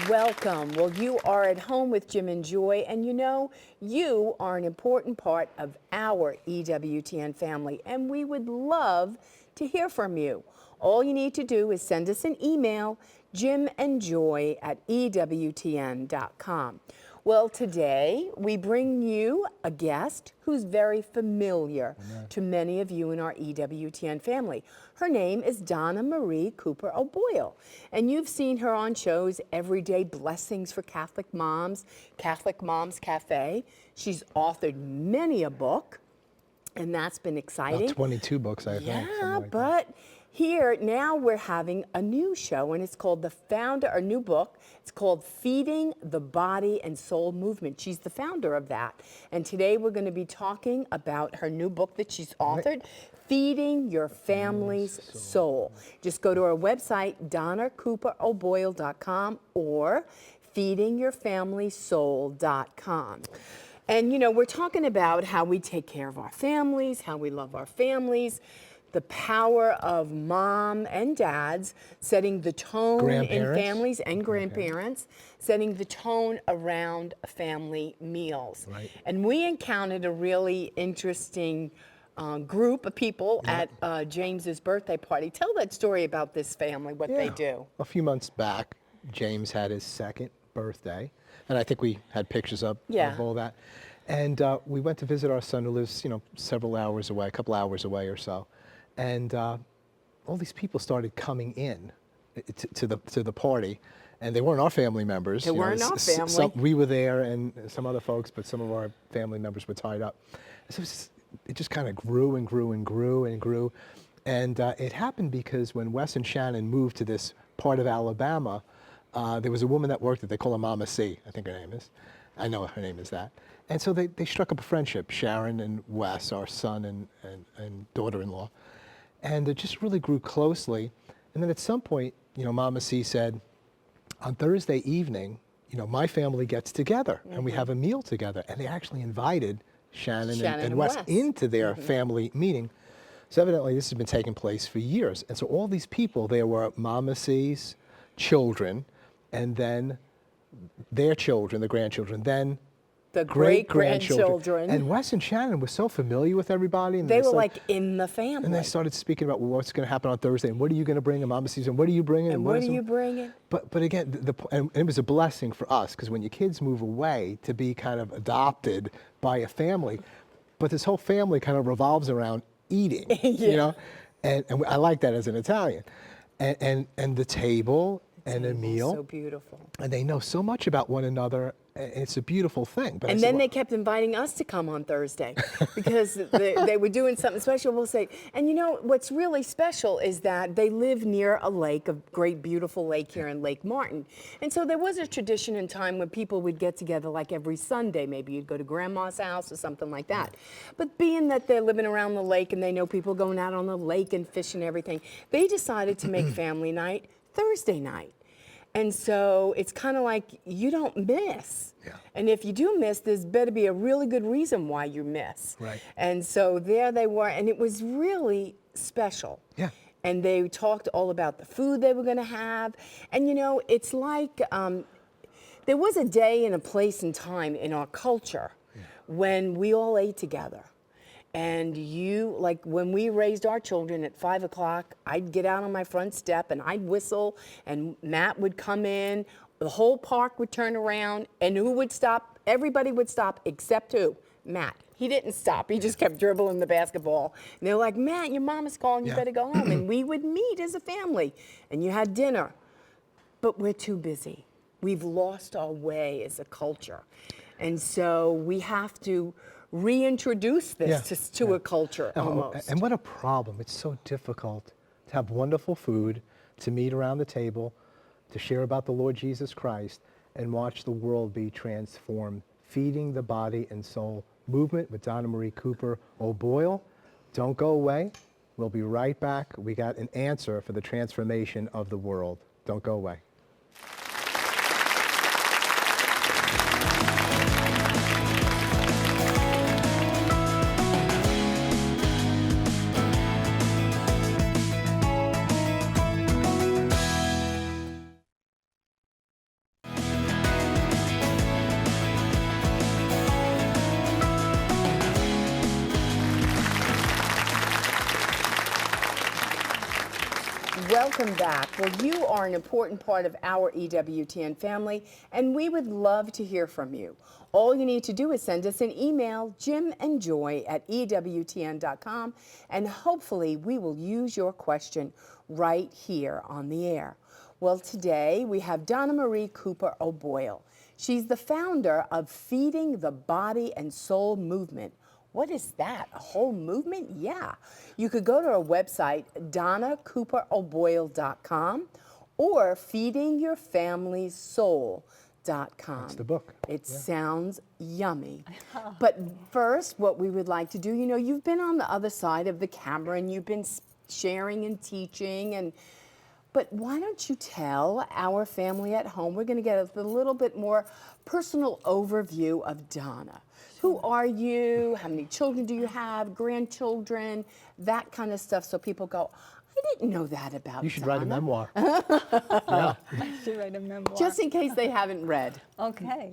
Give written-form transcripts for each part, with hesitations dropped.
Welcome. Well, you are at home with Jim and Joy, and you know, you are an important part of our EWTN family, and we would love to hear from you. All you need to do is send us an email, jimandjoy@ewtn.com. Well, today we bring you a guest who's very familiar to many of you in our EWTN family. Her name is Donna Marie Cooper O'Boyle, and you've seen her on shows Everyday Blessings for Catholic Moms, Catholic Moms Cafe. She's authored many a book, and that's been exciting. About 22 books, I think. Yeah, but here, now we're having a new show, and it's called a new book. It's called Feeding the Body and Soul Movement. She's the founder of that. And today we're going to be talking about her new book that she's authored, Feeding Your Family's Soul. Just go to our website, donnacooperoboyle.com or feedingyourfamilysoul.com. And, you know, we're talking about how we take care of our families, how we love our families, the power of mom and dads setting the tone in families and grandparents, setting the tone around family meals. Right. And we encountered a really interesting group of people at James's birthday party. Tell that story about this family, what they do. A few months back, James had his second birthday, and I think we had pictures up of all that. And we went to visit our son who lives, several hours away, a couple hours away or so. And all these people started coming in to the party, and they weren't our family members. They weren't our family. We were there, and some other folks, but some of our family members were tied up. So it just kind of grew and grew and grew and grew. And it happened because when Wes and Shannon moved to this part of Alabama, there was a woman that worked there. They call her Mama C, I think her name is. I know her name is that. And so they struck up a friendship, Sharon and Wes, our son and daughter-in-law. And it just really grew closely. And then at some point, Mama C said, on Thursday evening, my family gets together and we have a meal together. And they actually invited Shannon and Wes into their family meeting. So evidently this has been taking place for years. And so all these people, there were Mama C's children, and then their children, the grandchildren, then the great-grandchildren. And Wes and Shannon were so familiar with everybody. And they were like in the family. And they started speaking about, well, what's going to happen on Thursday, and what are you going to bring? And Mama says, and what are you bringing? And what are you bringing? But again, and it was a blessing for us, because when your kids move away to be kind of adopted by a family, but this whole family kind of revolves around eating, And I like that as an Italian. And the table and a meal. So beautiful. And they know so much about one another. It's a beautiful thing. But and then they kept inviting us to come on Thursday because they were doing something special. We'll say, and what's really special is that they live near a lake, a great, beautiful lake here in Lake Martin. And so there was a tradition in time when people would get together like every Sunday. Maybe you'd go to Grandma's house or something like that. But being that they're living around the lake and they know people going out on the lake and fishing and everything, they decided to make family night Thursday night. And so it's kind of like you don't miss. Yeah. And if you do miss, there's better be a really good reason why you miss. Right. And so there they were, and it was really special. Yeah. And they talked all about the food they were going to have. And it's like there was a day and a place and time in our culture when we all ate together. And like when we raised our children at 5 o'clock, I'd get out on my front step and I'd whistle, and Matt would come in, the whole park would turn around, and who would stop? Everybody would stop except who? Matt. He didn't stop. He just kept dribbling the basketball. And they're like, Matt, your mom is calling, you better go home. And we would meet as a family, and you had dinner. But we're too busy. We've lost our way as a culture. And so we have to reintroduce this to a culture almost. And what a problem. It's so difficult to have wonderful food, to meet around the table, to share about the Lord Jesus Christ, and watch the world be transformed. Feeding the Body and Soul Movement with Donna Marie Cooper O'Boyle. Don't go away. We'll be right back. We got an answer for the transformation of the world. Don't go away. welcome back. Well, you are an important part of our EWTN family, and we would love to hear from you. All you need to do is send us an email, jimandjoy@ewtn.com, and hopefully we will use your question right here on the air. Well, today we have Donna Marie Cooper O'Boyle. She's the founder of Feeding the Body and Soul Movement. What is that? A whole movement? Yeah. You could go to our website, donnacooperoboyle.com or feedingyourfamilysoul.com. That's the book. It sounds yummy. But first, what we would like to do, you know, you've been on the other side of the camera and you've been sharing and teaching, but why don't you tell our family at home, we're going to get a little bit more personal overview of Donna. Who are you? How many children do you have? Grandchildren? That kind of stuff, so people go, I didn't know that about Donna. You should write a memoir. I should write a memoir. Just in case they haven't read. Okay.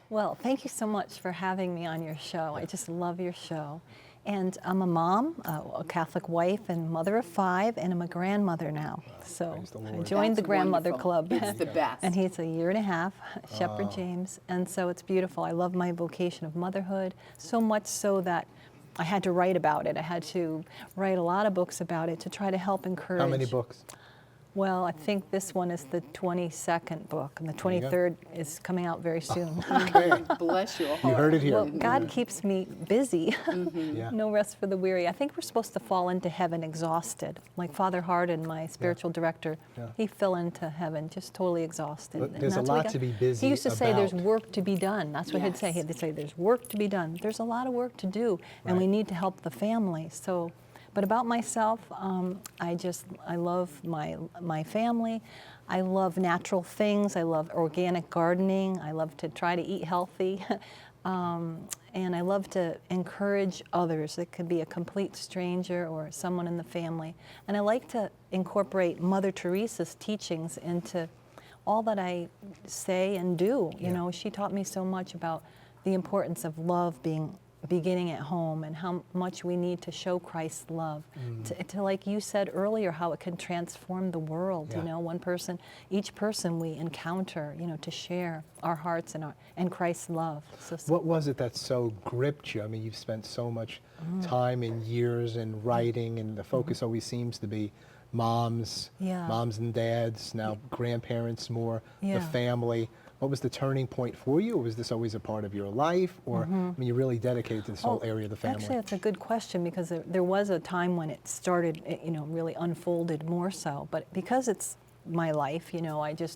Well, thank you so much for having me on your show. I just love your show. And I'm a mom, a Catholic wife and mother of 5, and I'm a grandmother now. So Praise the I Lord. joined the That's grandmother wonderful. club. It's the best. And he's a 1.5 years, Shepherd James. And so it's beautiful. I love my vocation of motherhood, so much so that I had to write about it. I had to write a lot of books about it to try to help encourage. How many books? Well, I think this one is the 22nd book, and the There you go. 23rd is coming out very soon. Okay. Bless you. You heard it here. Well, God keeps me busy. Yeah. No rest for the weary. I think we're supposed to fall into heaven exhausted. Like Father Hardin, my spiritual director, Yeah. he fell into heaven just totally exhausted. But And there's a that's what lot God- to be busy He used to say there's about. work to be done. That's what he'd say. Yes. He'd say there's work to be done. There's a lot of work to do, and we Right. need to help the family. So, but about myself, I love my family. I love natural things. I love organic gardening. I love to try to eat healthy. And I love to encourage others. It could be a complete stranger or someone in the family. And I like to incorporate Mother Teresa's teachings into all that I say and do. You know, she taught me so much about the importance of love beginning at home, and how much we need to show Christ's love to like you said earlier, how it can transform the world. You Yeah. know, each person we encounter, you know, to share our hearts and Christ's love. So What was it that so gripped you? I mean, you've spent so much time and years in writing, and the focus always seems to be moms, Yeah. moms and dads, now grandparents more, Yeah. the family. What was the turning point for you, or was this always a part of your life? Or, I mean, you really dedicated to this whole area of the family. Actually, that's a good question, because there was a time when it started, you know, really unfolded more so. But because it's my life, you know, and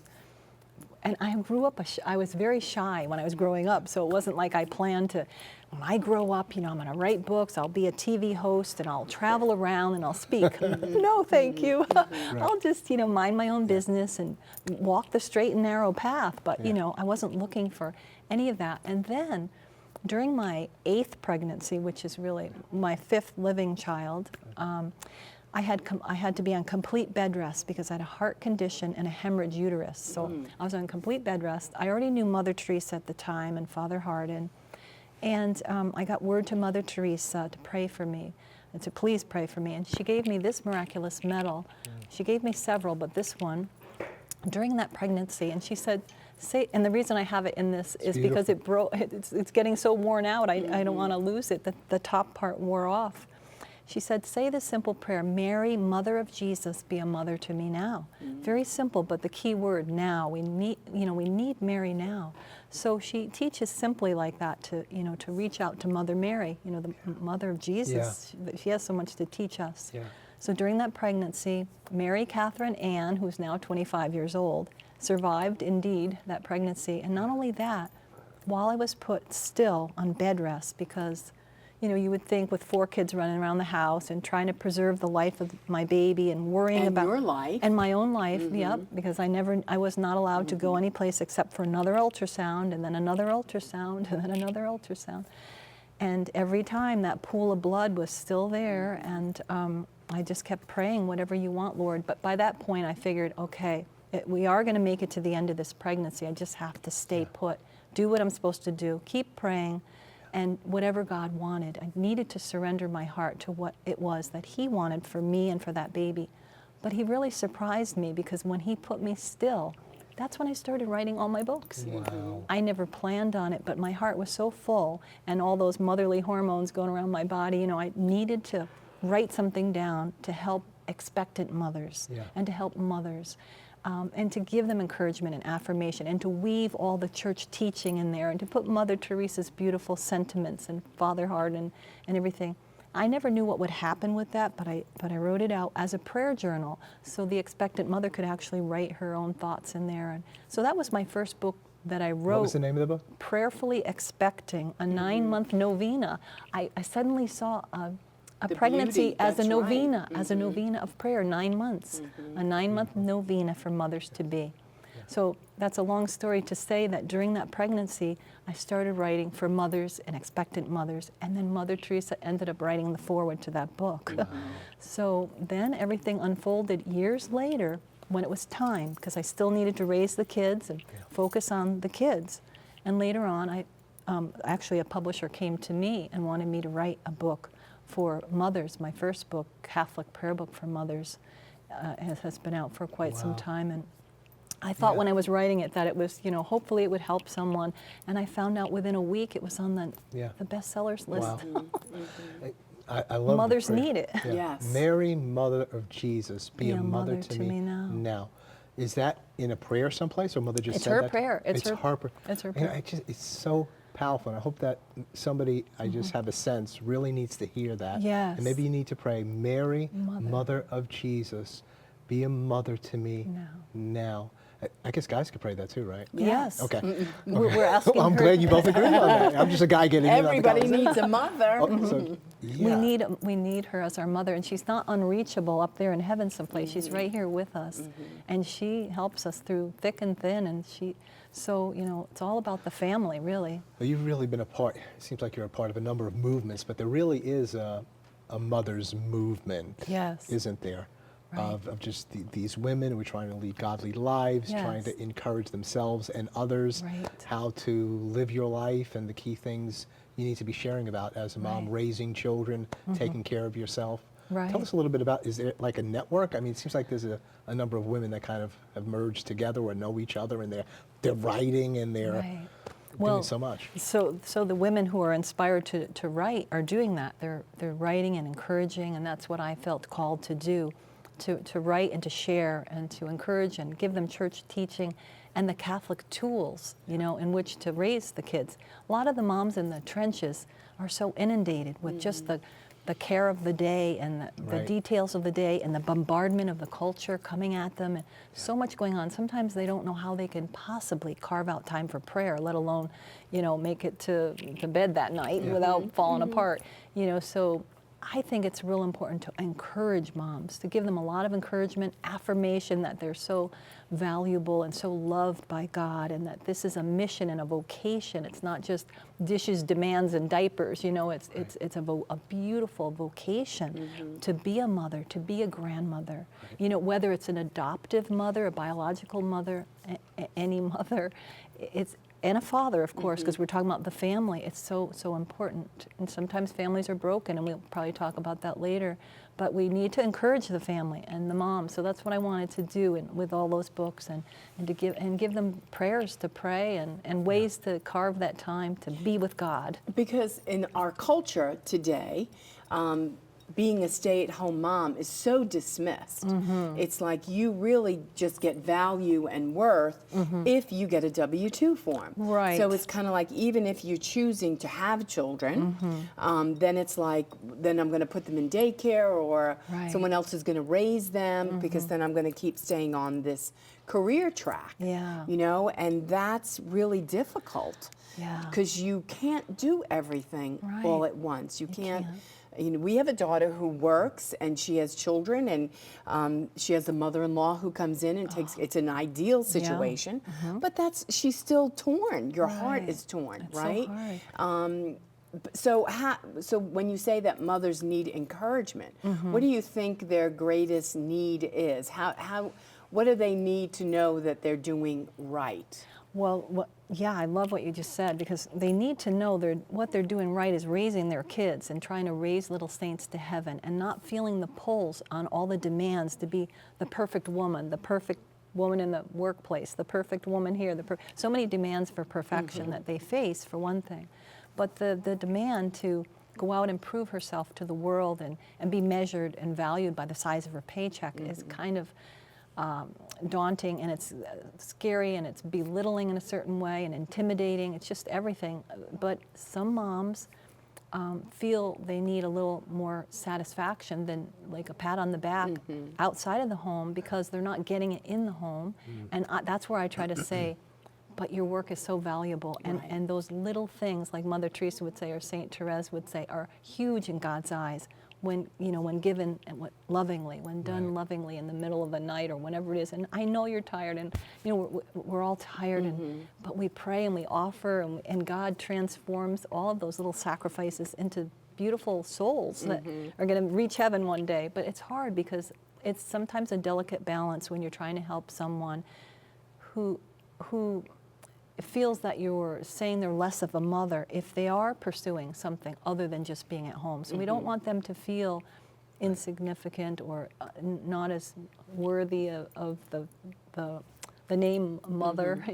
I grew up, I was very shy when I was growing up, so it wasn't like I planned to, when I grow up, you know, I'm going to write books, I'll be a TV host, and I'll travel around and I'll speak. No, thank you. I'll just, you know, mind my own business and walk the straight and narrow path. But, you know, I wasn't looking for any of that. And then during my 8th pregnancy, which is really my 5th living child, I had to be on complete bed rest because I had a heart condition and a hemorrhage uterus. So I was on complete bed rest. I already knew Mother Teresa at the time and Father Hardin. And I got word to Mother Teresa to pray for me, and to please pray for me. And she gave me this miraculous medal. She gave me several, but this one, during that pregnancy, and she said, and the reason I have it in this is because it broke. It's getting so worn out. I don't want to lose it. The top part wore off. She said, say the simple prayer, Mary, Mother of Jesus, be a mother to me now. Very simple, but the key word, now. We need Mary now. So she teaches simply like that to reach out to Mother Mary, you know, the Mother of Jesus. She has so much to teach us. Yeah. So during that pregnancy, Mary Catherine Ann, who's now 25 years old, survived indeed that pregnancy. And not only that, while I was put still on bed rest, because you know, you would think with 4 kids running around the house and trying to preserve the life of my baby and worrying about your life. And my own life, yep, because I was not allowed to go any place except for another ultrasound, and then another ultrasound, and then another ultrasound. And every time that pool of blood was still there, and I just kept praying, whatever you want, Lord. But by that point, I figured, okay, we are going to make it to the end of this pregnancy. I just have to stay put, do what I'm supposed to do, keep praying. And whatever God wanted, I needed to surrender my heart to what it was that He wanted for me and for that baby. But he really surprised me, because when he put me still, that's when I started writing all my books. Wow. I never planned on it, but my heart was so full, and all those motherly hormones going around my body, you know, I needed to write something down to help expectant mothers and to help mothers. And to give them encouragement and affirmation, and to weave all the church teaching in there, and to put Mother Teresa's beautiful sentiments and father heart and everything. I never knew what would happen with that, but I wrote it out as a prayer journal, so the expectant mother could actually write her own thoughts in there. And so that was my first book that I wrote. What was the name of the book? Prayerfully Expecting, a 9-month novena. I suddenly saw a pregnancy beauty, as a that's novena, right. as a novena of prayer, 9 months, a 9-month novena for mothers to be. So that's a long story to say that during that pregnancy, I started writing for mothers and expectant mothers, and then Mother Teresa ended up writing the foreword to that book. So then everything unfolded years later when it was time, because I still needed to raise the kids and focus on the kids. And later on, actually a publisher came to me and wanted me to write a book for mothers. My first book, Catholic Prayer Book for Mothers, has been out for quite some time. And I thought when I was writing it that it was, you know, hopefully it would help someone. And I found out within a week it was on the bestsellers list. Wow. I love Mothers the prayer. need it. Yes. Mary, Mother of Jesus, be a mother to me now. Is that in a prayer someplace, or Mother just It's said her that? prayer. It's her prayer. It's her You know, prayer. it's so powerful, and I hope that somebody, I just have a sense, really needs to hear that. Yes. And maybe you need to pray, Mary, Mother of Jesus, be a mother to me now. I guess guys could pray that too, right? Yes. Okay. We're asking Well, I'm her. glad you both agreed on that. I'm just a guy getting in on the Everybody conversation. needs a mother. So, yeah. We need her as our mother, and she's not unreachable up there in heaven someplace. She's right here with us, and she helps us through thick and thin. And so you know, it's all about the family, really. Well, you've really been a part. It seems like you're a part of a number of movements, but there really is a mother's movement, Yes. isn't there? Right. Of just these women who are trying to lead godly lives, trying Yes. to encourage themselves and others, Right. how to live your life, and the key things you need to be sharing about as a mom, Right. raising children, taking care of yourself. Right. Tell us a little bit about, is there like a network? I mean, it seems like there's a number of women that kind of have merged together or know each other, and they're writing and they're Right. doing so much. So the women who are inspired to write are doing that. They're writing and encouraging, and that's what I felt called to do, to write and to share and to encourage and give them church teaching and the Catholic tools, you know, in which to raise the kids. A lot of the moms in the trenches are so inundated with just the care of the day and the details of the day and the bombardment of the culture coming at them, and so much going on. Sometimes they don't know how they can possibly carve out time for prayer, let alone, you know, make it to bed that night without falling apart. You know, so I think it's real important to encourage moms, to give them a lot of encouragement, affirmation that they're so valuable and so loved by God, and that this is a mission and a vocation. It's not just dishes, demands, and diapers. You know, it's a beautiful vocation to be a mother, to be a grandmother. You know, whether it's an adoptive mother, a biological mother, any mother, and a father, of course, because we're talking about the family. It's so important. And sometimes families are broken, and we'll probably talk about that later. But we need to encourage the family and the mom. So that's what I wanted to do with all those books, and to give them prayers to pray and ways to carve that time to be with God. Because in our culture today, being a stay-at-home mom is so dismissed. It's like you really just get value and worth if you get a W-2 form. Right. So it's kind of like, even if you're choosing to have children, then it's like, then I'm going to put them in daycare, or someone else is going to raise them, because then I'm going to keep staying on this career track. Yeah. You know, and that's really difficult. Yeah. Because you can't do everything all Right. at once. You can't. You know, we have a daughter who works, and she has children, and she has a mother-in-law who comes in and takes. It's an ideal situation, but she's still torn. Your heart is torn, It's right? So hard. So when you say that mothers need encouragement, what do you think their greatest need is? What do they need to know that they're doing right? Well, yeah, I love what you just said, because they need to know what they're doing right is raising their kids and trying to raise little saints to heaven, and not feeling the pulls on all the demands to be the perfect woman in the workplace, the perfect woman here, so many demands for perfection that they face, for one thing. But the demand to go out and prove herself to the world and be measured and valued by the size of her paycheck is kind of daunting, and it's scary, and it's belittling in a certain way, and intimidating. It's just everything. But some moms feel they need a little more satisfaction than like a pat on the back outside of the home, because they're not getting it in the home. And that's where I try to say, but your work is so valuable, and those little things, like Mother Teresa would say, or Saint Therese would say, are huge in God's eyes. When given lovingly, when done lovingly in the middle of the night or whenever it is. And I know you're tired, and we're all tired, but we pray and we offer, and God transforms all of those little sacrifices into beautiful souls that are going to reach heaven one day. But it's hard, because it's sometimes a delicate balance when you're trying to help someone who feels that you're saying they're less of a mother if they are pursuing something other than just being at home. So we don't want them to feel insignificant or not as worthy of the name mother,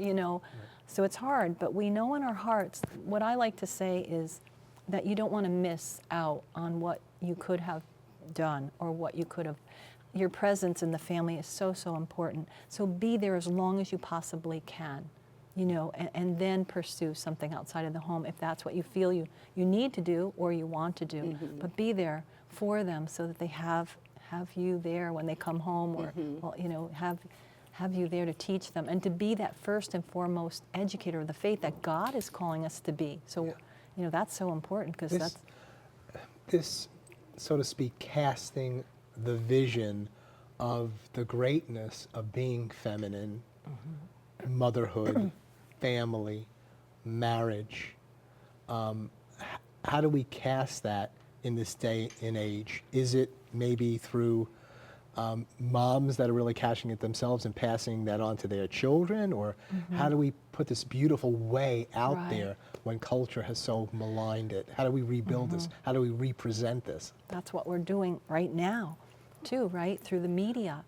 So it's hard, but we know in our hearts, what I like to say is that you don't want to miss out on what you could have done, or what you could have. Your presence in the family is so, so important. So be there as long as you possibly can. And then pursue something outside of the home if that's what you feel you need to do or you want to do. But be there for them, so that they have you there when they come home, or have you there to teach them, and to be that first and foremost educator of the faith that God is calling us to be. So that's so important, because this, so to speak, casting the vision of the greatness of being feminine, motherhood, family, marriage. How do we cast that in this day and age? Is it maybe through moms that are really catching it themselves and passing that on to their children? Or how do we put this beautiful way out there when culture has so maligned it? How do we rebuild this? How do we represent this? That's what we're doing right now, too, right? Through the media.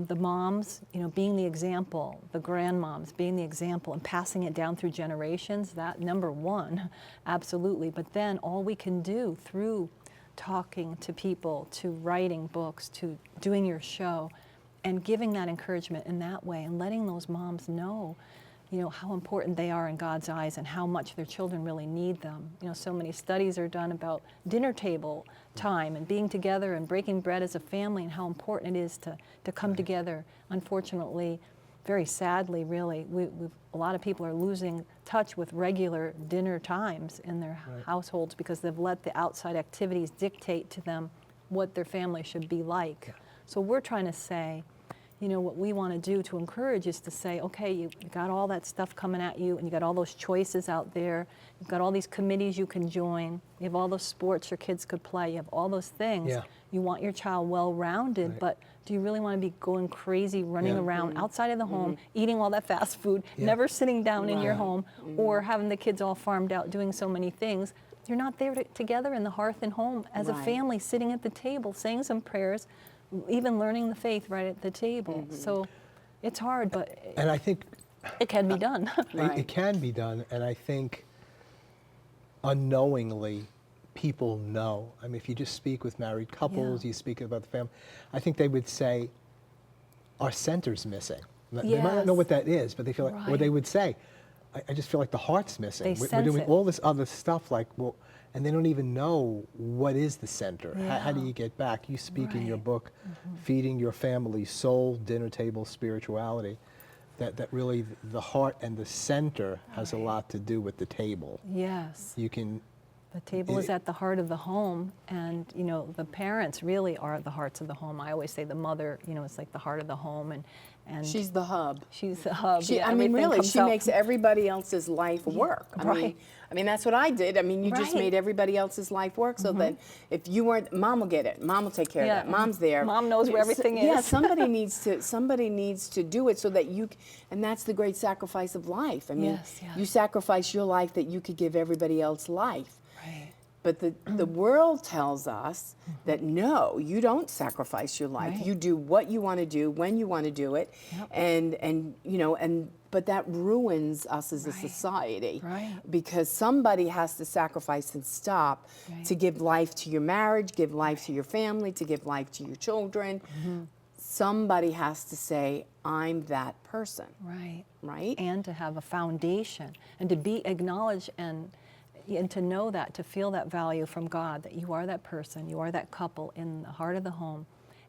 The moms, being the example, the grandmoms being the example, and passing it down through generations, that number one, absolutely. But then all we can do through talking to people, to writing books, to doing your show, and giving that encouragement in that way, and letting those moms know, how important they are in God's eyes, and how much their children really need them. So many studies are done about dinner table time and being together and breaking bread as a family, and how important it is to come together. Unfortunately, very sadly, really, a lot of people are losing touch with regular dinner times in their households, because they've let the outside activities dictate to them what their family should be like. So we're trying to say, what we want to do to encourage is to say, okay, you got all that stuff coming at you, and you got all those choices out there. You've got all these committees you can join. You have all those sports your kids could play. You have all those things. You want your child well-rounded, but do you really want to be going crazy, running around outside of the home, eating all that fast food, never sitting down in your home, or having the kids all farmed out doing so many things? You're not there together in the hearth and home as a family, sitting at the table, saying some prayers, even learning the faith right at the table. So it's hard, but and I think it can be done. It can be done, and I think unknowingly people know. I mean, if you just speak with married couples, you speak about the family, I think they would say, our center's missing. They might not know what that is, but they feel like, or they would say, I just feel like the heart's missing. We're doing all this other stuff, like, and they don't even know what is the center. How do you get back? You speak in your book, Feeding Your Family Soul, Dinner Table Spirituality, that really the heart and the center has a lot to do with the table. Yes. You can The table is at the heart of the home, and you know the parents really are the hearts of the home. I always say the mother, you know, it's like the heart of the home, and She's the hub. she's the hub. She, Yeah, I mean, everything really, comes she out makes from- everybody else's life work. Right. I mean, that's what I did. I mean, you just Right. made everybody else's life work so that if you weren't, Mom will get it. Mom will take care Yeah. of that. Mom's there. Mom knows where everything Yeah, is. somebody needs to do it so that and that's the great sacrifice of life. I mean, Yes, yes. you sacrifice your life that you could give everybody else life. Right. But the world tells us that no, you don't sacrifice your life. Right. You do what you want to do when you want to do it, Yep. and you know, but that ruins us as a society, Right. because somebody has to sacrifice and stop Right. to give life to your marriage, give life to your family, to give life to your children. Somebody has to say, I'm that person, Right. right? And to have a foundation and to be acknowledged and to know that, to feel that value from God, that you are that person, you are that couple in the heart of the home.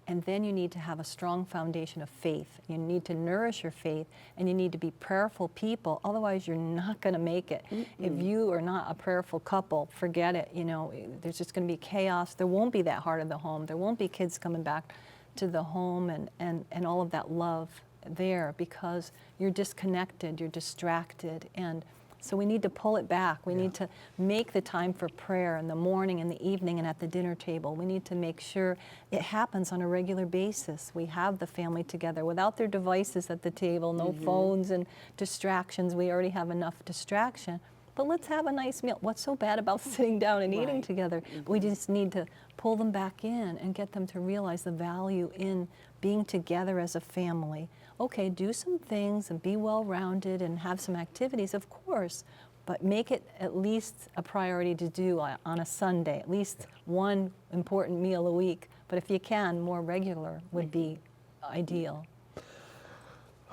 And then you need to have a strong foundation of faith. You need to nourish your faith, and you need to be prayerful people. Otherwise, you're not going to make it. If you are not a prayerful couple, forget it. You know, there's just going to be chaos. There won't be that heart of the home. There won't be kids coming back to the home and all of that love there, because you're disconnected, you're distracted, and so we need to pull it back. We need to make the time for prayer in the morning, in the evening, and at the dinner table. We need to make sure it happens on a regular basis. We have the family together without their devices at the table, no phones and distractions. We already have enough distraction. But let's have a nice meal. What's so bad about sitting down and eating Right. together? We just need to pull them back in and get them to realize the value in being together as a family. Okay, do some things and be well-rounded and have some activities, of course, but make it at least a priority to do on a Sunday, at least one important meal a week. But if you can, more regular would be ideal.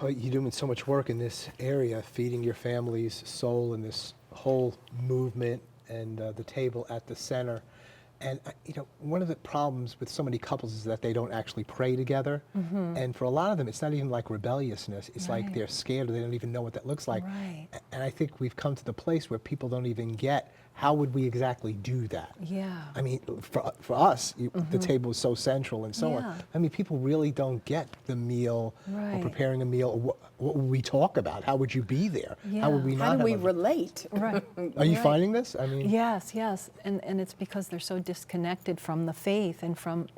Oh, you're doing so much work in this area, feeding your family's soul in this whole movement, and the table at the center. And you know, one of the problems with so many couples is that they don't actually pray together. And for a lot of them, it's not even like rebelliousness. It's like Right. they're scared, or they don't even know what that looks like. Right. And I think we've come to the place where people don't even get, how would we exactly do that? Yeah. I mean, for us, the table is so central and so Yeah. on. I mean, people really don't get the meal, or Right. preparing a meal, or what would we talk about? How would you be there? How would Yeah. we not How do have we a- relate? Right. Are you Right. finding this? I mean, Yes, yes, and it's because they're so disconnected from the faith and from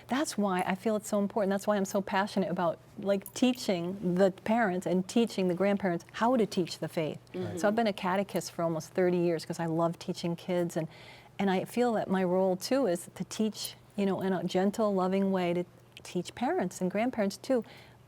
that's why I feel it's so important. That's why I'm so passionate about like teaching the parents and teaching the grandparents how to teach the faith. So I've been a catechist for almost 30 years because I love teaching kids, and I feel that my role too is to teach, you know, in a gentle, loving way, to teach parents and grandparents too,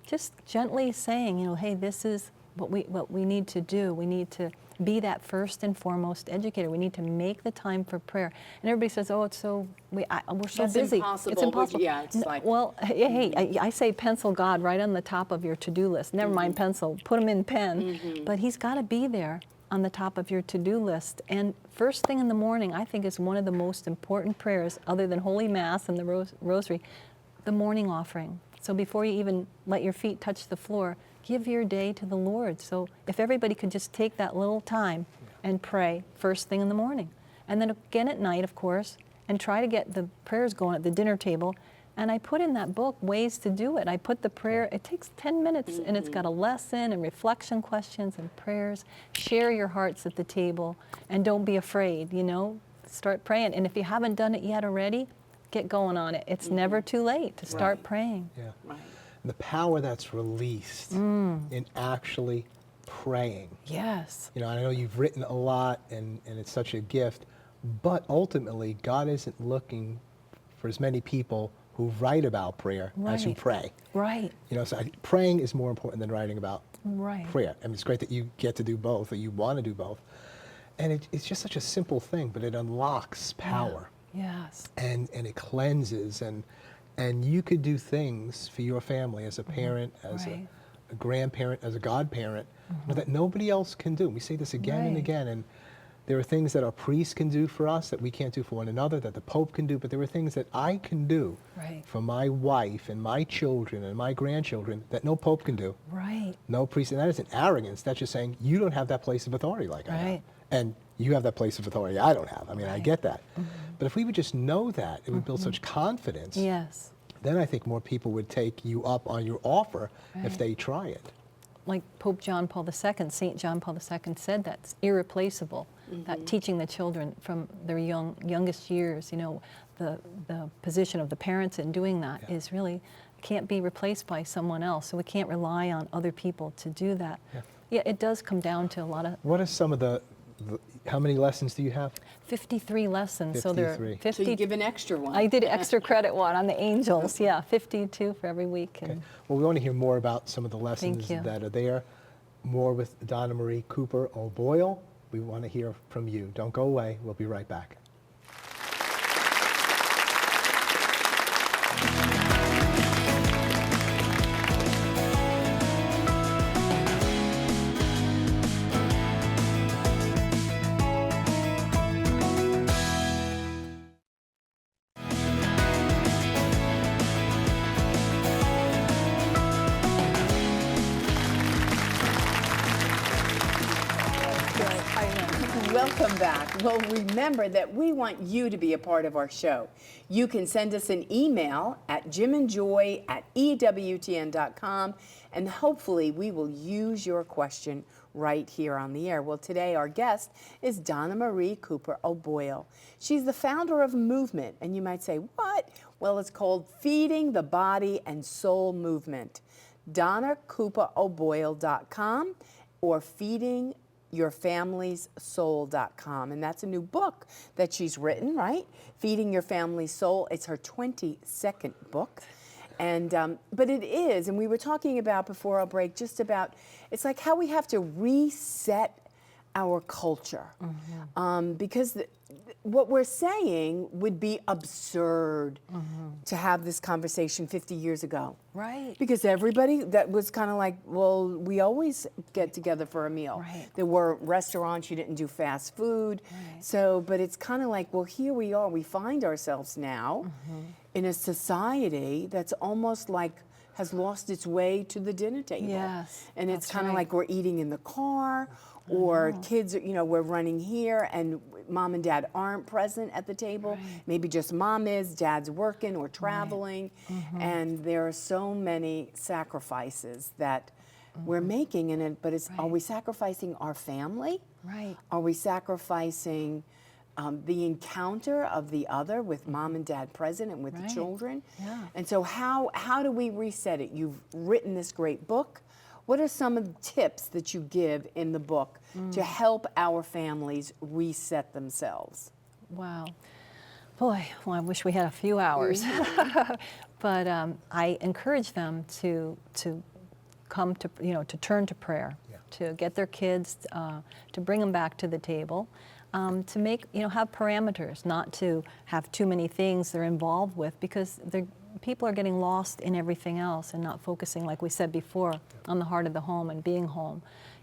just gently saying, you know, hey, this is what we need to do. We need to be that first and foremost educator. We need to make the time for prayer. And everybody says, "Oh, it's so we're so That's busy. impossible," It's which- impossible." yeah, it's like- well, hey, I say pencil God right on the top of your to-do list. Never mind pencil, put him in pen. But he's got to be there on the top of your to-do list. And first thing in the morning, I think, is one of the most important prayers, other than Holy Mass and the Rosary, the morning offering. So before you even let your feet touch the floor, give your day to the Lord. So if everybody could just take that little time and pray first thing in the morning. And then again at night, of course, and try to get the prayers going at the dinner table. And I put in that book ways to do it. I put the prayer, it takes 10 minutes, and it's got a lesson and reflection questions and prayers. Share your hearts at the table, and don't be afraid, you know. Start praying. And if you haven't done it yet already, get going on it. It's never too late to start Right. praying. yeah. Right. The power that's released in actually praying. Yes. You know, I know you've written a lot, and it's such a gift, but ultimately, God isn't looking for as many people who write about prayer as who Right. pray. Right. You know, so praying is more important than writing about Right. prayer. I mean, it's great that you get to do both, or you want to do both. And it's just such a simple thing, but it unlocks power. Yes. And it cleanses, and you could do things for your family as a parent, as Right. a grandparent, as a godparent, you know, that nobody else can do. We say this again and Right. again, and there are things that our priests can do for us that we can't do for one another, that the Pope can do, but there are things that I can do Right. for my wife and my children and my grandchildren that no Pope can do, Right. no priest. And that isn't arrogance. That's just saying you don't have that place of authority like I have. Right. And you have that place of authority I don't have. I mean, I get that. But if we would just know that, it would build such confidence. Yes. Then I think more people would take you up on your offer if Right. they try it. Like Pope John Paul II, St. John Paul II said that's irreplaceable, that teaching the children from their youngest years, you know, the position of the parents in doing that is really, can't be replaced by someone else. So we can't rely on other people to do that. Yeah, it does come down to a lot of... What are some of the how many lessons do you have? 53 lessons. So there are 53. 50. So you give an extra one. I did extra credit one on the angels. Yeah, 52 for every week. Okay. And Well, we want to hear more about some of the lessons you. that are there. More with Donna Marie Cooper O'Boyle. We want to hear from you. Don't go away. We'll be right back. Welcome back. Well, remember that we want you to be a part of our show. You can send us an email at jimandjoy@ewtn.com, and hopefully we will use your question right here on the air. Well, today our guest is Donna Marie Cooper O'Boyle. She's the founder of a movement, and you might say, what? Well, it's called Feeding the Body and Soul Movement. DonnaCooperO'Boyle.com or feedingyourfamily'ssoul.com. And that's a new book that she's written, right? Feeding Your Family's Soul. It's her 22nd book. And, but it is, and we were talking about before our break, just about, it's like how we have to reset our culture. Because what we're saying would be absurd to have this conversation 50 years ago. Right. Because everybody, that was kind of like, well, we always get together for a meal. Right. There were restaurants, you didn't do fast food. Right. So, but it's kind of like, well, here we are, we find ourselves now in a society that's almost like has lost its way to the dinner table. Yes, And it's that's kind of right. like we're eating in the car, or kids, you know, we're running here and mom and dad aren't present at the table. Right. Maybe just mom is, dad's working or traveling. And there are so many sacrifices that we're making in it, but it's, are we sacrificing our family? Right. Are we sacrificing the encounter of the other with mom and dad present and with the Right. children? Yeah. And so how do we reset it? You've written this great book. What are some of the tips that you give in the book to help our families reset themselves? Wow. Boy, well, I wish we had a few hours. But I encourage them to come to, you know, to turn to prayer, to get their kids, to bring them back to the table, to make, you know, have parameters, not to have too many things they're involved with, because people are getting lost in everything else and not focusing, like we said before, on the heart of the home and being home.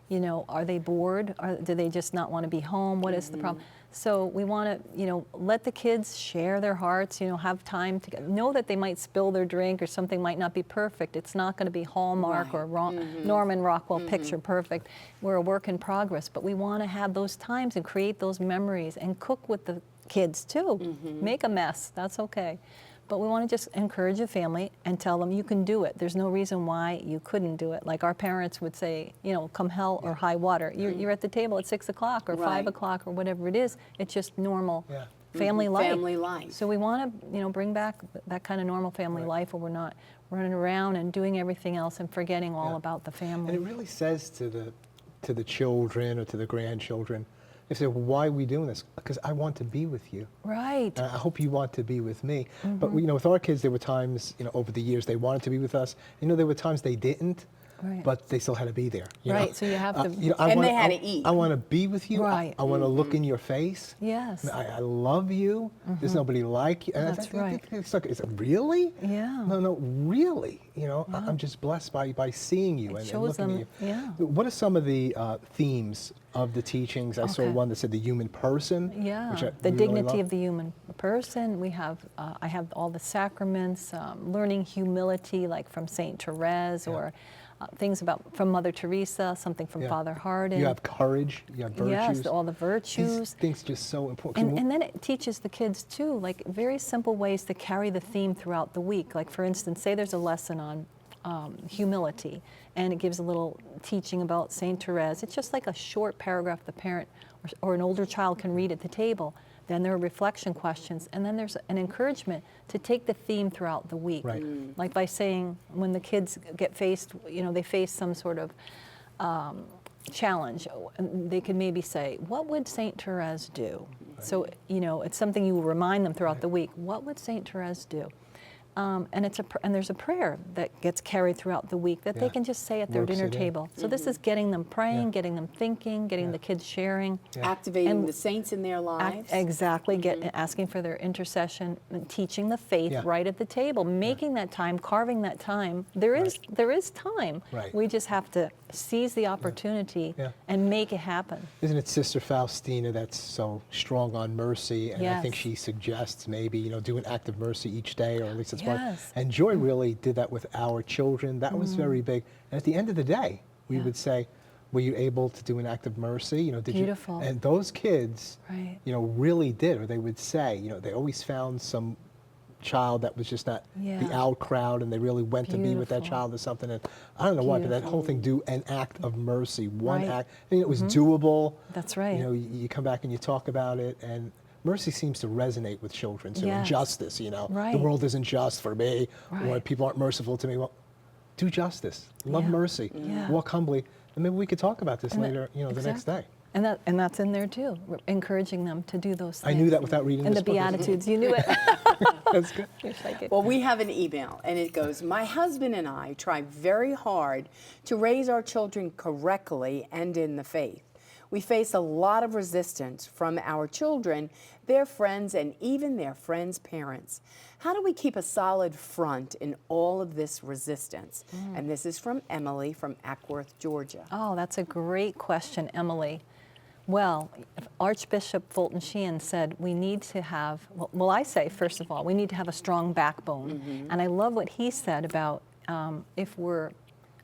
You know, are they bored? Or do they just not want to be home? What is the problem? So we want to, you know, let the kids share their hearts, you know, have time to know that they might spill their drink or something might not be perfect. It's not going to be Hallmark or Norman Rockwell picture perfect. We're a work in progress, but we want to have those times and create those memories and cook with the kids too. Make a mess, that's okay. But we want to just encourage the family and tell them you can do it. There's no reason why you couldn't do it. Like our parents would say, you know, come hell or high water. You're at the table at 6 o'clock or 5 o'clock or whatever it is. It's just normal family life. Family life. So we want to, you know, bring back that kind of normal family life where we're not running around and doing everything else and forgetting all about the family. And it really says to the children or to the grandchildren, they say, well, why are we doing this? Because I want to be with you. Right. And I hope you want to be with me. But you know, with our kids, there were times, you know, over the years they wanted to be with us. You know, there were times they didn't, but they still had to be there. You know? So you have to. You know, And they had to eat. I want to be with you. Right. I want to look in your face. Yes. I love you. There's nobody like you. And That's right. It's like, is it really? Yeah. No, really. You know, I'm just blessed by seeing you and shows looking at them, you. What are some of the themes of the teachings? I saw one that said the human person. Yeah, which I the really dignity love. of the human person. We have, I have all the sacraments, learning humility, like from Saint Therese, or things from Mother Teresa, something from Yeah. Father Hardin. You have courage, you have virtues. Yes, all the virtues. These things just so important. And then it teaches the kids too, like very simple ways to carry the theme throughout the week. Like for instance, say there's a lesson on humility, and it gives a little teaching about Saint Therese. It's just like a short paragraph the parent or an older child can read at the table. Then there are reflection questions, and then there's an encouragement to take the theme throughout the week. Right. Like by saying, when the kids get faced, they face some sort of challenge, they could maybe say, what would Saint Therese do? Right. So, it's something you remind them throughout the week. What would Saint Therese do? And there's a prayer that gets carried throughout the week that they can just say at their dinner table. So this is getting them praying, getting them thinking, getting the kids sharing. Activating the saints in their lives. Exactly, asking for their intercession, and teaching the faith right at the table, making that time, carving that time. There is time. Right. We just have to seize the opportunity and make it happen. Isn't it Sister Faustina that's so strong on mercy? And I think she suggests maybe, do an act of mercy each day, or at least it's one. And Joy really did that with our children. That was very big. And at the end of the day, we would say, were you able to do an act of mercy? Did Beautiful. you? And those kids, really did, or they would say, they always found some child that was just not the out crowd, and they really went to be with that child or something. And I don't know why, but that whole thing, do an act of mercy, one act. I mean, it was doable. That's right. You come back and you talk about it, and mercy seems to resonate with children. So justice, the world isn't just for me, or people aren't merciful to me. Well, do justice, love mercy, walk humbly, and maybe we could talk about this later, the next day. And that's in there too, encouraging them to do those things. I knew that without reading and this book. And the Beatitudes, you knew it. That's good. Well, we have an email, and it goes, my husband and I try very hard to raise our children correctly and in the faith. We face a lot of resistance from our children, their friends, and even their friends' parents. How do we keep a solid front in all of this resistance? And this is from Emily from Ackworth, Georgia. Oh, that's a great question, Emily. Well, Archbishop Fulton Sheen said we need to have, well, I say, first of all, we need to have a strong backbone. And I love what he said about if we're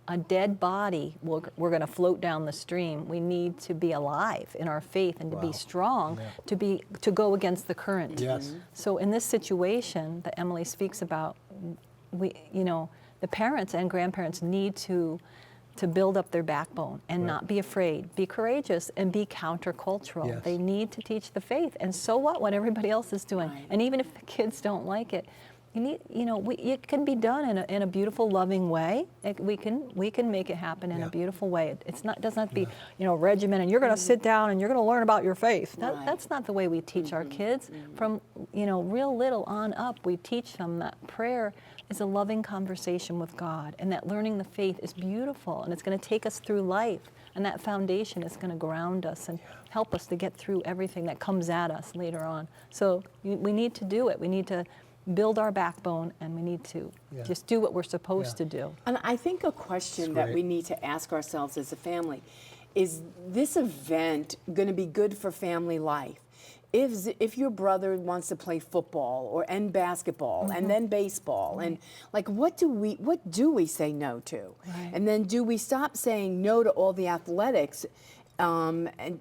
a dead body, we're going to float down the stream. We need to be alive in our faith and to be strong, to go against the current. Yes. So in this situation that Emily speaks about, the parents and grandparents need to build up their backbone and not be afraid, be courageous, and be countercultural. Yes. They need to teach the faith. And so what everybody else is doing? Right. And even if the kids don't like it, it can be done in a beautiful, loving way. We can make it happen in a beautiful way. Doesn't have to be, regimen, and you're going to sit down and you're going to learn about your faith. That's not the way we teach our kids. From, real little on up, we teach them that prayer is a loving conversation with God, and that learning the faith is beautiful, and it's going to take us through life. And that foundation is going to ground us and help us to get through everything that comes at us later on. So we need to do it. We need to build our backbone, and we need to just do what we're supposed to do. And I think a question that we need to ask ourselves as a family, is this event going to be good for family life? If your brother wants to play football and basketball and then baseball, and what do we say no to? Right. And then do we stop saying no to all the athletics?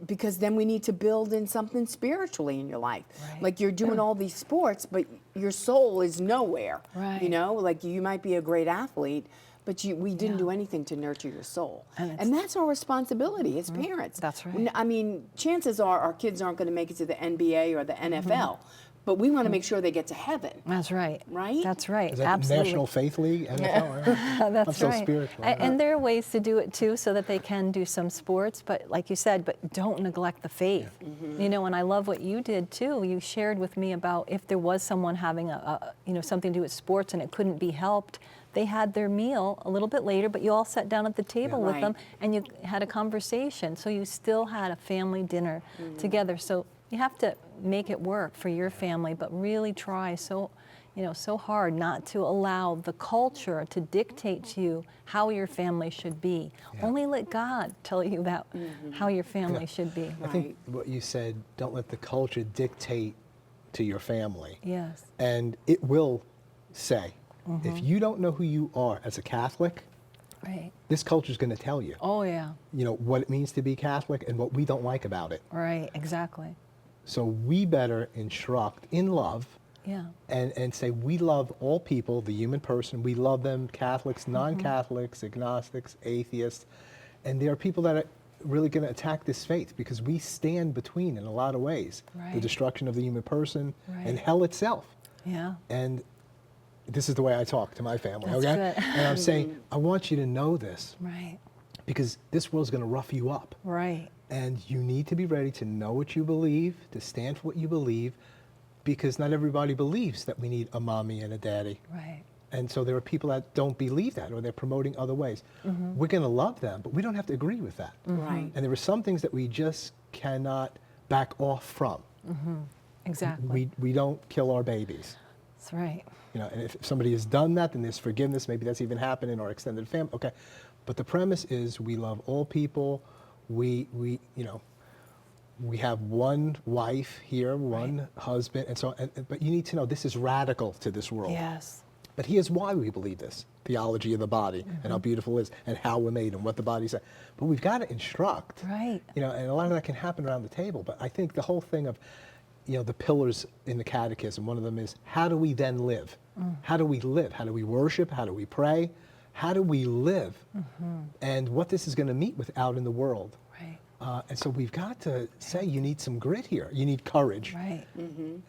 Because then we need to build in something spiritually in your life. Right. Like you're doing all these sports, but your soul is nowhere. Right. Like you might be a great athlete, but we didn't do anything to nurture your soul. And that's our responsibility as parents. That's right. I mean, chances are our kids aren't going to make it to the NBA or the NFL. But we want to make sure they get to heaven. That's right. Right? That's right. Is that Absolutely. the National Faith League, NFL? That's I'm so right. spiritual. And there are ways to do it too, so that they can do some sports. But like you said, but don't neglect the faith. And I love what you did too. You shared with me about if there was someone having something to do with sports and it couldn't be helped. They had their meal a little bit later, but you all sat down at the table with them and you had a conversation. So you still had a family dinner together. So you have to make it work for your family, but really try so hard not to allow the culture to dictate to you how your family should be. Only let God tell you that how your family should be. I think what you said, don't let the culture dictate to your family. Yes. And it will say, if you don't know who you are as a Catholic, Right. This culture is going to tell you, Oh, yeah. you know, what it means to be Catholic and what we don't like about it. Right, exactly. So we better instruct in love Yeah. and say we love all people, the human person. We love them, Catholics, non-Catholics, agnostics, atheists. And there are people that are really going to attack this faith because we stand between, in a lot of ways, the Right. destruction of the human person and Right. hell itself. Yeah. And this is the way I talk to my family, That's okay? good. And I'm saying, I want you to know this Right. because this world's going to rough you up. Right. And you need to be ready to know what you believe, to stand for what you believe, because not everybody believes that we need a mommy and a daddy. Right. And so there are people that don't believe that, or they're promoting other ways. We're going to love them, but we don't have to agree with that. Right. And there are some things that we just cannot back off from. Exactly. We don't kill our babies. That's right. You know, and if somebody has done that, then there's forgiveness. Maybe that's even happened in our extended family. Okay, but the premise is we love all people. We you know, we have one wife here, one husband, and so. But you need to know this is radical to this world. Yes. But here's why we believe this: theology of the body and how beautiful it is, and how we're made, and what the body's. But we've got to instruct. Right. You know, and a lot of that can happen around the table. But I think the whole thing of, you know, the pillars in the catechism, one of them is, how do we then live? How do we live? How do we worship? How do we pray? How do we live? And what this is going to meet with out in the world. Right. And so we've got to say you need some grit here. You need courage. Right.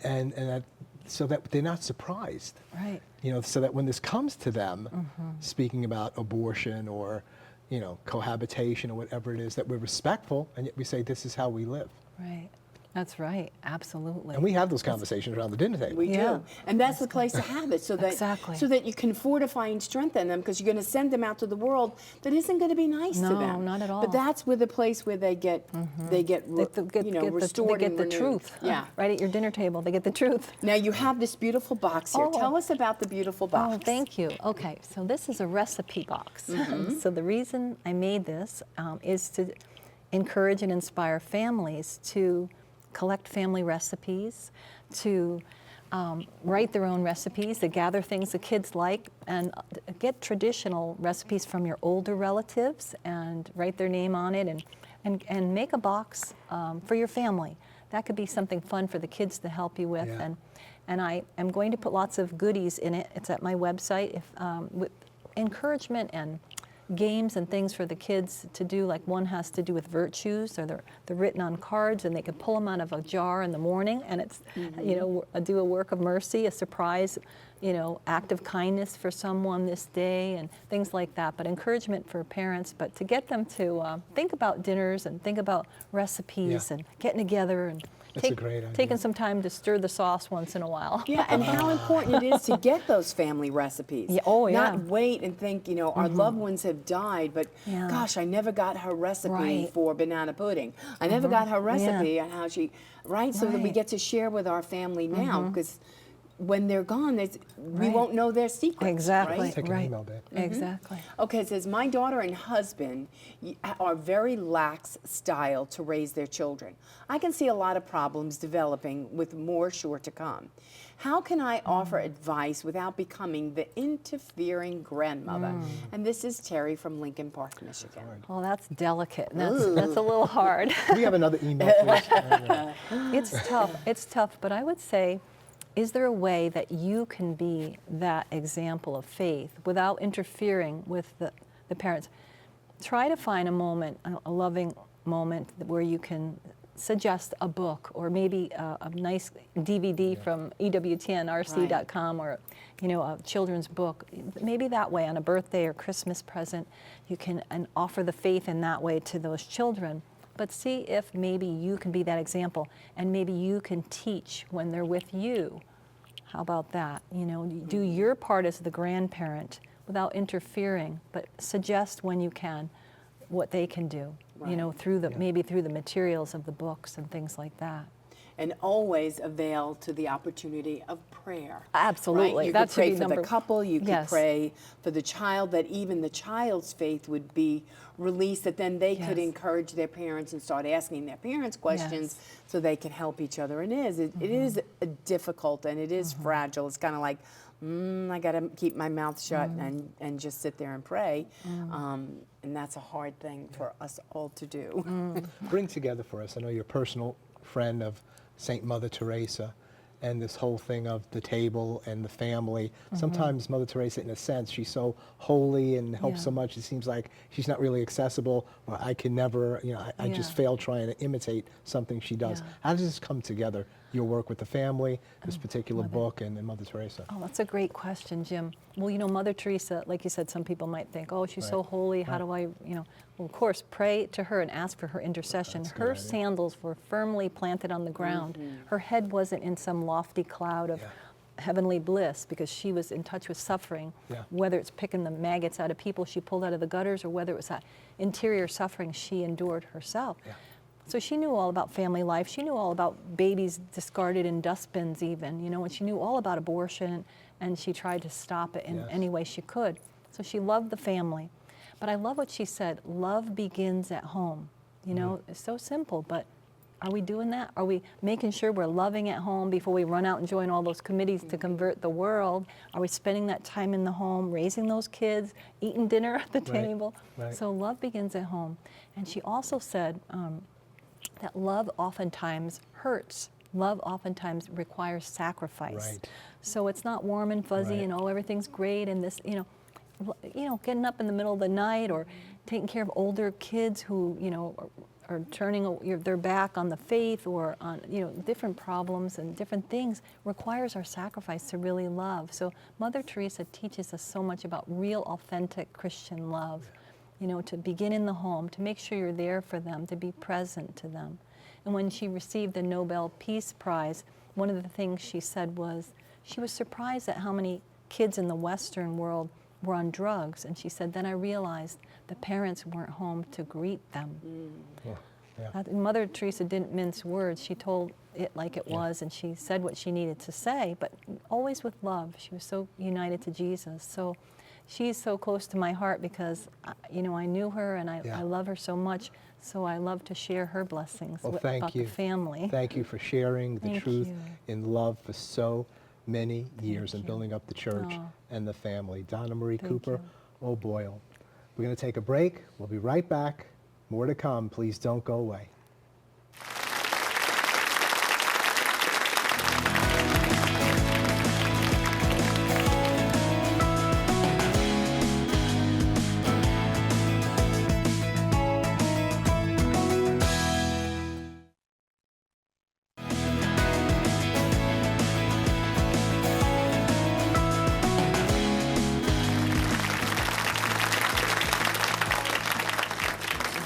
And that, so that they're not surprised. Right. You know, so that when this comes to them, speaking about abortion or, you know, cohabitation or whatever it is, that we're respectful, and yet we say this is how we live. Right. That's right. Absolutely. And we have those conversations around the dinner table. We Yeah. do, and that's the place to have it, so that Exactly. so that you can fortify and strengthen them, because you're going to send them out to the world that isn't going to be nice to No, them. not at all. But that's where the place where they get you know, restored they and get the renewed. truth. Yeah. Right at your dinner table, they get the truth. Now you have this beautiful box here. Oh. Tell us about the beautiful box. Oh, thank you. Okay, so this is a recipe box. So the reason I made this is to encourage and inspire families to collect family recipes, to write their own recipes, to gather things the kids like, and get traditional recipes from your older relatives and write their name on it, and make a box for your family. That could be something fun for the kids to help you with. Yeah. And I am going to put lots of goodies in it. It's at my website, with encouragement and games and things for the kids to do. Like one has to do with virtues, or they're written on cards, and they can pull them out of a jar in the morning, and it's, you know, do a work of mercy, a surprise, you know, act of kindness for someone this day, and things like that. But encouragement for parents, but to get them to think about dinners and think about recipes Yeah. and getting together and That's a great idea. taking some time to stir the sauce once in a while. Yeah, and how important it is to get those family recipes. Yeah, oh, yeah. Not wait and think, you know, our loved ones have died, but Yeah. gosh, I never got her recipe Right. for banana pudding. I never got her recipe on how she, right? So that we Right. get to share with our family now, because when they're gone, we Right. won't know their secrets. Exactly. Right? Take an Right. email, babe. Exactly. Okay, it says, my daughter and husband are very lax style to raise their children. I can see a lot of problems developing with more sure to come. How can I offer advice without becoming the interfering grandmother? And this is Terry from Lincoln Park, Michigan. Oh, that's delicate. That's a little hard. Can we have another email, please? It's tough. It's tough. But I would say, is there a way that you can be that example of faith without interfering with the parents? Try to find a moment, a loving moment, where you can suggest a book, or maybe a nice DVD from EWTN, or, you know, a children's book. Maybe that way, on a birthday or Christmas present, you can offer the faith in that way to those children. But see if maybe you can be that example, and maybe you can teach when they're with you. How about that? You know, do your part as the grandparent without interfering, but suggest when you can what they can do. You know, through maybe through the materials of the books and things like that. and always avail to the opportunity of prayer. Absolutely. Right? You That could should pray be for number- the couple, you could Yes. pray for the child, that even the child's faith would be released, that then they could Yes. encourage their parents and start asking their parents questions so they can help each other. And it is difficult and it is fragile. It's kind of like, I got to keep my mouth shut and just sit there and pray. And that's a hard thing for us all to do. Bring together for us. I know you're a personal friend of Saint Mother Teresa, and this whole thing of the table and the family. Sometimes Mother Teresa, in a sense, she's so holy and helps so much, it seems like she's not really accessible, or I can never, I just fail trying to imitate something she does. How does this come together, your work with the family, this particular book, and Mother Teresa? Oh, that's a great question, Jim. Well, Mother Teresa, like you said, some people might think, oh, she's so holy, how do I, well, of course, pray to her and ask for her intercession. That's a good Her idea. sandals were firmly planted on the ground. Her head wasn't in some lofty cloud of heavenly bliss, because she was in touch with suffering, whether it's picking the maggots out of people she pulled out of the gutters, or whether it was that interior suffering she endured herself. So she knew all about family life. She knew all about babies discarded in dustbins even, and she knew all about abortion, and she tried to stop it in any way she could. So she loved the family. But I love what she said, love begins at home. It's so simple, but are we doing that? Are we making sure we're loving at home before we run out and join all those committees to convert the world? Are we spending that time in the home, raising those kids, eating dinner at the table? So love begins at home. And she also said, that love oftentimes hurts. Love oftentimes requires sacrifice. So it's not warm and fuzzy and everything's great and this, getting up in the middle of the night or taking care of older kids who, are turning their back on the faith or on, different problems and different things requires our sacrifice to really love. So Mother Teresa teaches us so much about real, authentic Christian love. To begin in the home, to make sure you're there for them, to be present to them. And when she received the Nobel Peace Prize, one of the things she said was she was surprised at how many kids in the Western world were on drugs. And she said, then I realized the parents weren't home to greet them. Mother Teresa didn't mince words. She told it like it was, and she said what she needed to say, but always with love. She was so united to Jesus. So she's so close to my heart because, I knew her and I love her so much. So I love to share her blessings about the family. Thank you for sharing the truth in love for so many years and building up the church and the family. Donna Marie Cooper O'Boyle. We're going to take a break. We'll be right back. More to come. Please don't go away.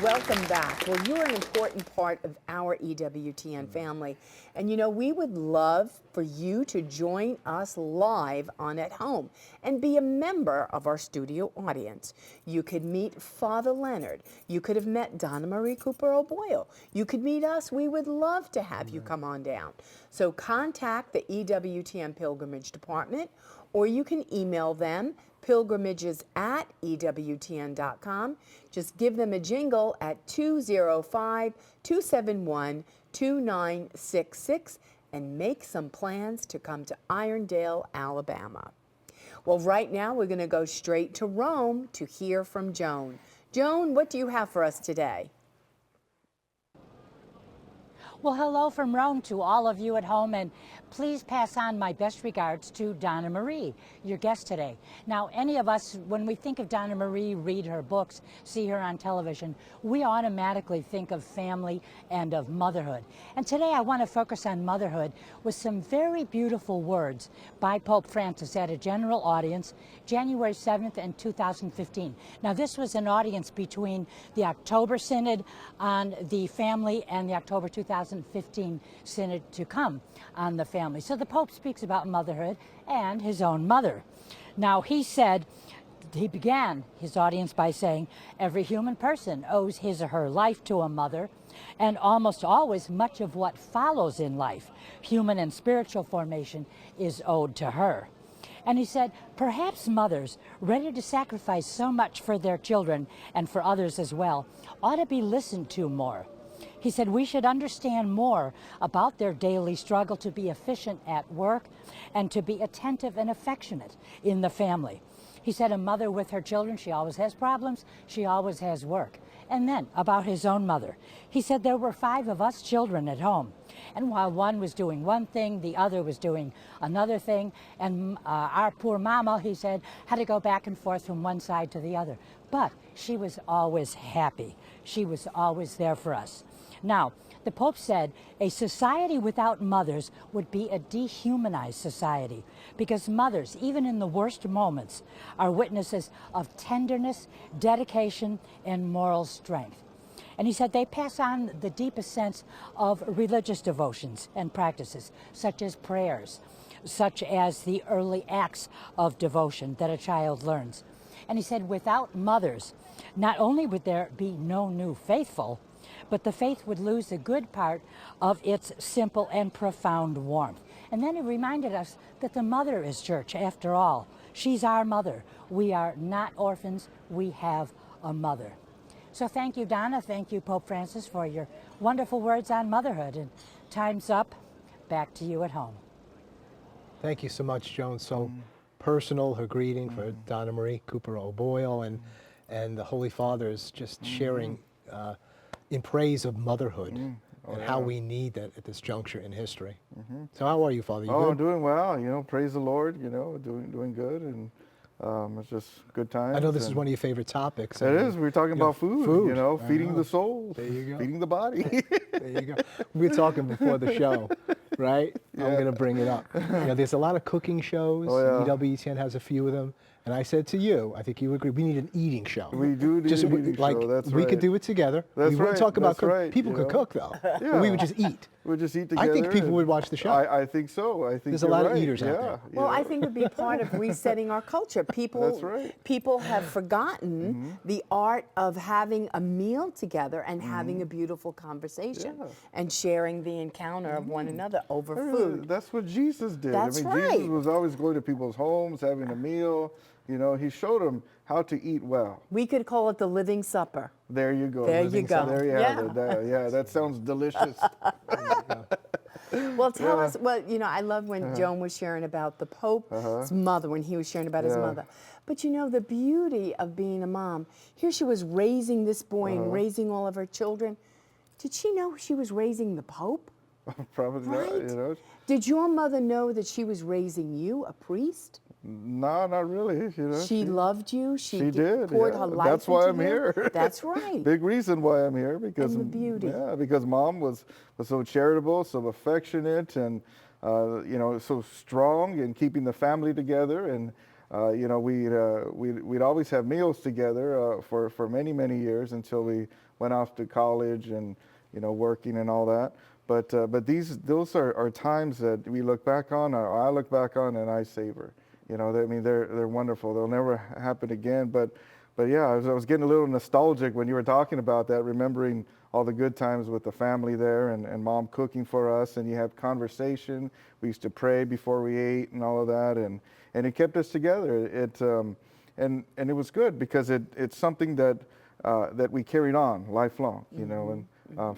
Welcome back. Well, you're an important part of our EWTN family. And we would love for you to join us live on At Home and be a member of our studio audience. You could meet Father Leonard. You could have met Donna Marie Cooper O'Boyle. You could meet us. We would love to have you come on down. So contact the EWTN Pilgrimage Department, or you can email them, pilgrimages@ewtn.com. Just give them a jingle at 205-271-2966 and make some plans to come to Irondale, Alabama. Well, right now we're going to go straight to Rome to hear from Joan. Joan, what do you have for us today? Well, hello from Rome to all of you at home, and please pass on my best regards to Donna Marie, your guest today. Now, any of us, when we think of Donna Marie, read her books, see her on television, we automatically think of family and of motherhood. And today I want to focus on motherhood with some very beautiful words by Pope Francis at a general audience, January 7th in 2015. Now, this was an audience between the October Synod on the family and the October 2015 Synod to come on the family. So the Pope speaks about motherhood and his own mother. Now, he began his audience by saying, every human person owes his or her life to a mother, And almost always much of what follows in life, human and spiritual formation, is owed to her. And he said, perhaps mothers, ready to sacrifice so much for their children and for others as well, ought to be listened to more. He said we should understand more about their daily struggle to be efficient at work and to be attentive and affectionate in the family. He said a mother with her children, she always has problems, she always has work. And then about his own mother. He said there were 5 of us children at home. And while one was doing one thing, the other was doing another thing. And our poor mama, he said, had to go back and forth from one side to the other. But she was always happy. She was always there for us. Now, the Pope said a society without mothers would be a dehumanized society, because mothers, even in the worst moments, are witnesses of tenderness, dedication, and moral strength. And he said they pass on the deepest sense of religious devotions and practices, such as prayers, such as the early acts of devotion that a child learns. And he said without mothers, not only would there be no new faithful, but the faith would lose a good part of its simple and profound warmth. And then he reminded us that the mother is church, after all. She's our mother. We are not orphans. We have a mother. So thank you, Donna. Thank you, Pope Francis, for your wonderful words on motherhood. And time's up. Back to you at home. Thank you so much, Joan. So personal, her greeting for Donna Marie Cooper O'Boyle, and the Holy Fathers just sharing in praise of motherhood and how we need that at this juncture in history. So how are you, Father? You good? I'm doing well. Praise the Lord. Doing good, and it's just good times. I know this is one of your favorite topics. It is. We're talking about food. Feeding the soul. There you go. Feeding the body. There you go. We were talking before the show, right? I'm going to bring it up. There's a lot of cooking shows. EWTN has a few of them. And I said to you, I think you agree, we need an eating show. We do need an eating show, that's we right. could do it together. That's we wouldn't talk about cooking. right. People could cook, though. But we would just eat. We'd just eat together. I think people would watch the show. I think so. I think there's a lot of eaters out there. Well, I think it would be part of resetting our culture. People have forgotten the art of having a meal together and having a beautiful conversation and sharing the encounter of one another over food. That's what Jesus did. That's Jesus right. was always going to people's homes, having a meal. He showed them how to eat well. We could call it the Living Supper. There you go. There you go. There you have it. That sounds delicious. Well, tell us, I love when Joan was sharing about the Pope's mother, when he was sharing about his mother. But the beauty of being a mom, here she was raising this boy and raising all of her children. Did she know she was raising the Pope? Probably not, Did your mother know that she was raising you, a priest? No, not really. She loved you. She did. Poured her life That's why into I'm you. here. That's right. Big reason why I'm here, because And the beauty. Yeah, because Mom was so charitable, so affectionate, and so strong in keeping the family together. And we'd always have meals together for many years until we went off to college and working and all that. But those are times that we look back on, or I look back on, and I savor. They're wonderful. They'll never happen again. But yeah, I was getting a little nostalgic when you were talking about that, remembering all the good times with the family there, and Mom cooking for us, and you have conversation. We used to pray before we ate and all of that, and it kept us together. And it was good because it's something that we carried on lifelong, and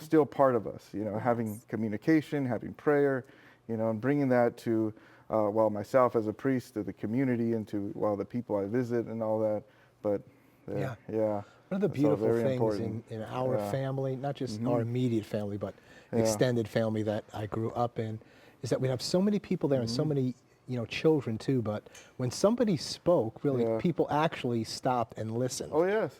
still part of us, having communication, having prayer, and bringing that to myself as a priest, to the community, and to the people I visit and all that. But One of the beautiful things in our family, not just our immediate family, but extended family that I grew up in, is that we have so many people there and so many children too. But when somebody spoke, really, people actually stopped and listened. Oh yes.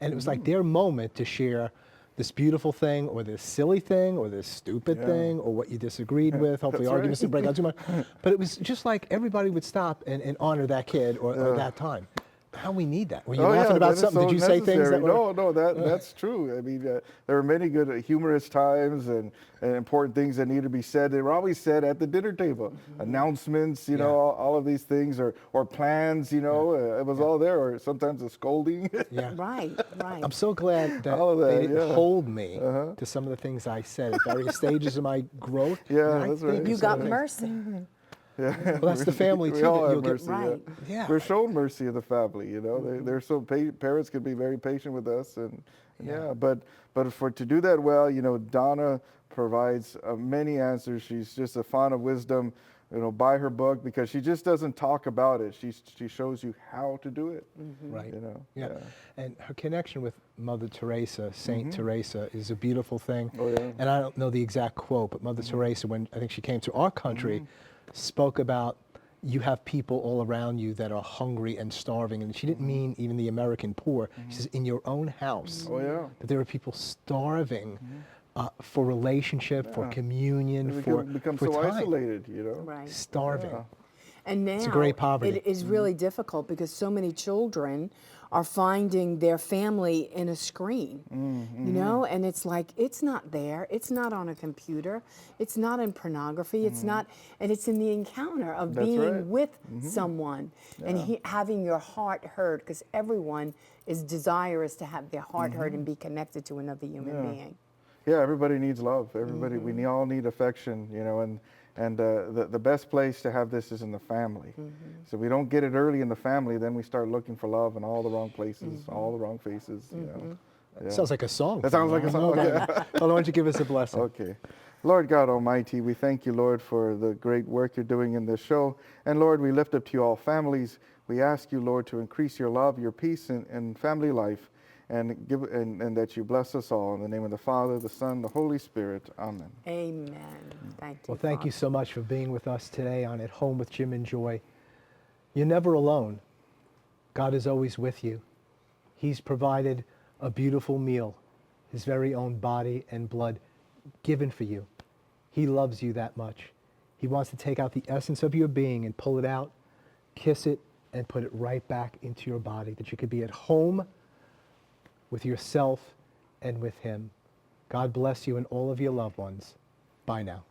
And it was like their moment to share this beautiful thing, or this silly thing, or this stupid thing, or what you disagreed with. Hopefully arguments didn't break out too much. But it was just like everybody would stop and honor that kid or that time. how we need that. Were you Oh, laughing yeah, about that is something? so Did you say things necessary. that were? No, that's true. I mean, there are many good humorous times and important things that need to be said. They were always said at the dinner table. Announcements, you know, all of these things, or plans, you know, it was all there, or sometimes a scolding. Yeah. Right, right. I'm so glad that, All of they that, didn't yeah. hold me to some of the things I said at various stages of my growth. Yeah, And I that's think right. You some of got the things- mercy. Yeah. Well, that's the family we too. all That have you'll get, mercy. Right. yeah. We're shown mercy of the family, you know. They're so parents can be very patient with us, and Yeah. but to do that well, you know, Donna provides many answers. She's just a font of wisdom, you know. Buy her book because she just doesn't talk about it. She shows you how to do it. Right. You know. Yeah. And her connection with Mother Teresa, Saint Teresa, is a beautiful thing. Oh, yeah. And I don't know the exact quote, but Mother Teresa, when I think she came to our country, spoke about you have people all around you that are hungry and starving. And she didn't mean even the American poor. She says, in your own house, Oh, yeah. that there are people starving for relationship, for communion, They for become for so time. isolated, you know. Right. Starving. Yeah. And now a great poverty. it is really difficult because so many children are finding their family in a screen, you know, and it's like, it's not there. It's not on a computer. It's not in pornography. It's not, and it's in the encounter of That's being right. with someone and having your heart heard, because everyone is desirous to have their heart heard and be connected to another human being. Yeah, everybody needs love. Everybody, we all need affection, you know, and the best place to have this is in the family. So we don't get it early in the family, then we start looking for love in all the wrong places, all the wrong faces, you know. Yeah. Sounds like a song. That sounds like a song. Yeah. Well, why don't you give us a blessing? Okay. Lord God Almighty, we thank you, Lord, for the great work you're doing in this show. And Lord, we lift up to you all families. We ask you, Lord, to increase your love, your peace in family life, and that you bless us all. In the name of the Father, the Son, the Holy Spirit. Amen. Amen. Thank you. Well, thank you Father. so much for being with us today on At Home with Jim and Joy. You're never alone. God is always with you. He's provided a beautiful meal, his very own body and blood given for you. He loves you that much. He wants to take out the essence of your being and pull it out, kiss it, and put it right back into your body, that you could be at home with yourself and with him. God bless you and all of your loved ones. Bye now.